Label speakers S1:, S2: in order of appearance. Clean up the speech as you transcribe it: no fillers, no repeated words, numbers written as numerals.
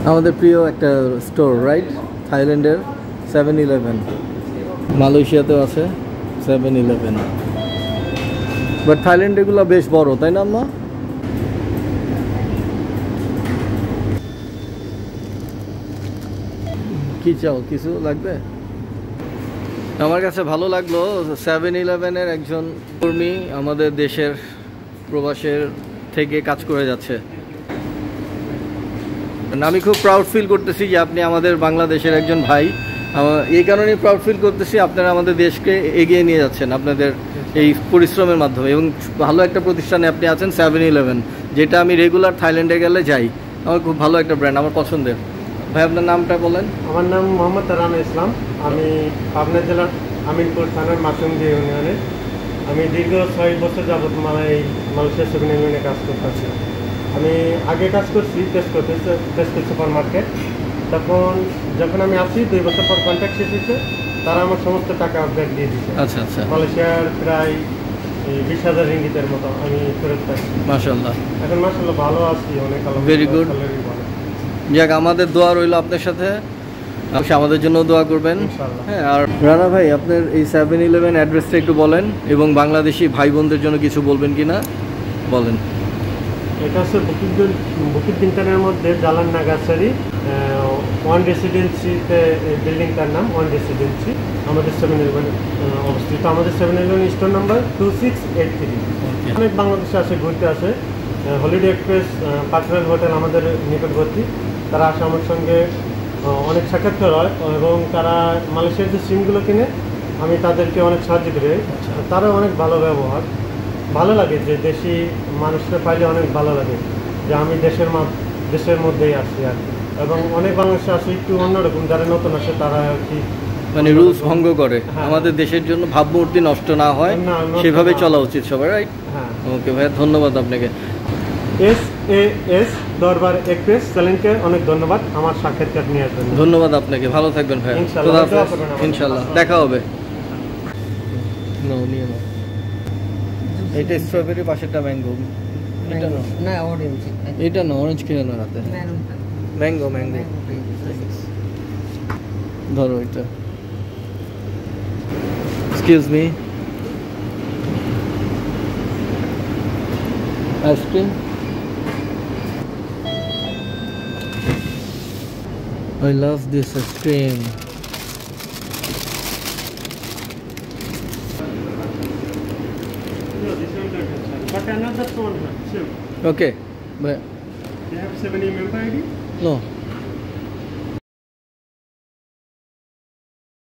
S1: আমাদের প্রিয় একটা স্টোর রাইট, থাইল্যান্ডের 7-Eleven। মালয়েশিয়াতেও আছে 7-Eleven, বাট থাইল্যান্ডেগুলো বেশ বড়, তাই না আম্মা? কি চাও, কিছু লাগবে? আমার কাছে ভালো লাগলো 7-Eleven-এর একজন কর্মী আমাদের দেশের প্রবাসের থেকে কাজ করে যাচ্ছে। আমি খুব প্রাউড ফিল করতেছি যে আপনি আমাদের বাংলাদেশের একজন ভাই। এই কারণেই প্রাউড ফিল করতেছি, আপনারা আমাদের দেশকে এগিয়ে নিয়ে যাচ্ছেন আপনাদের এই পরিশ্রমের মাধ্যমে, এবং ভালো একটা প্রতিষ্ঠানে আপনি আছেন 7-Eleven, যেটা আমি রেগুলার থাইল্যান্ডে গেলে যাই। আমার খুব ভালো একটা ব্র্যান্ড, আমার পছন্দের। ভাই আপনার নামটা বলেন।
S2: আমার নাম মোহাম্মদ রানা ইসলাম। আমি পাবনা জেলার আমিনপুর থানার মাসুমদি ইউনিয়নে। আমি দীর্ঘ 6 বছর যাবত মালয়েশিয়া 7-Eleven-এ কাজ করতেছি। আমি আগে কাজ করছি টেস্কো সুপার মার্কেট। যখন আমি আসি 2 বছর পর কন্ট্রাক্ট শেষ হয়েছে, তারা আমার সমস্ত টাকা ব্যাক দিয়ে দিচ্ছে।
S1: আচ্ছা আচ্ছা।
S2: মালয়েশিয়ার প্রায় 20,000 রিঙ্গিতের মতো আমি ফেরত পাচ্ছি।
S1: মাশাআল্লাহ।
S2: এখন মাশাআল্লাহ ভালো আছি, অনেক আলো।
S1: Very good. যাক, আমাদের দোয়া রইল আপনার সাথে, আমাদের জন্য দোয়া করবেন। হ্যাঁ, আর রানা ভাই আপনার এই 7-Eleven অ্যাড্রেসটা একটু বলেন, এবং বাংলাদেশি ভাই বোনদের জন্য কিছু বলবেন কিনা বলেন।
S2: এটা হচ্ছে বুকিট বিনতানের মধ্যে জালান নাগাসারি 1 রেসিডেন্সিতে বিল্ডিংটার নাম 1 রেসিডেন্সি। আমাদের 7-Eleven অবস্থিত। আমাদের 7-Eleven স্টোর নাম্বার 2683। অনেক বাংলাদেশে আসে, ঘুরতে আসে। হলিডে এক্সপ্রেস পাটরাল হোটেল আমাদের নিকটবর্তী। তারা আসে আমার সঙ্গে, অনেক সাক্ষাৎকার হয়, এবং তারা মালয়েশিয়ার যে সিমগুলো কিনে আমি তাদেরকে অনেক সাহায্য করি। তারা অনেক ভালো ব্যবহার, ভালো লাগে যে দেশি মানুষকে পাইলে অনেক ভালো লাগে যে আমি দেশের মধ্যেই আসি আর কি। এবং অনেক বাংলাদেশে আসে একটু অন্যরকম, যারা নতুন আসে তারা আর কি
S1: মানে রুলস ভঙ্গ করে। আমাদের দেশের জন্য ভাবমূর্তি নষ্ট না হয় সেভাবে চলা উচিত সবার, রাইট? হ্যাঁ। ওকে ভাইয়া, ধন্যবাদ আপনাকে।
S2: SAS দরবার এক্সপ্রেস চ্যানেলকে অনেক ধন্যবাদ আমার সাক্ষাৎকার নেওয়ার জন্য।
S1: ধন্যবাদ আপনাকে, ভালো থাকবেন ভাইয়া। ইনশাআল্লাহ দেখা হবে। এটা স্ট্রবেরি, পাশেরটা ম্যাঙ্গো। এটা না অরেঞ্জ, এটা না অরেঞ্জ কিনে না রাতে। ম্যাঙ্গো ম্যাঙ্গো ধরো এটা। Excuse me, ice cream. I love this ice cream.
S2: But another one, sure.
S1: Okay, but
S2: you have 7 member ID?
S1: no.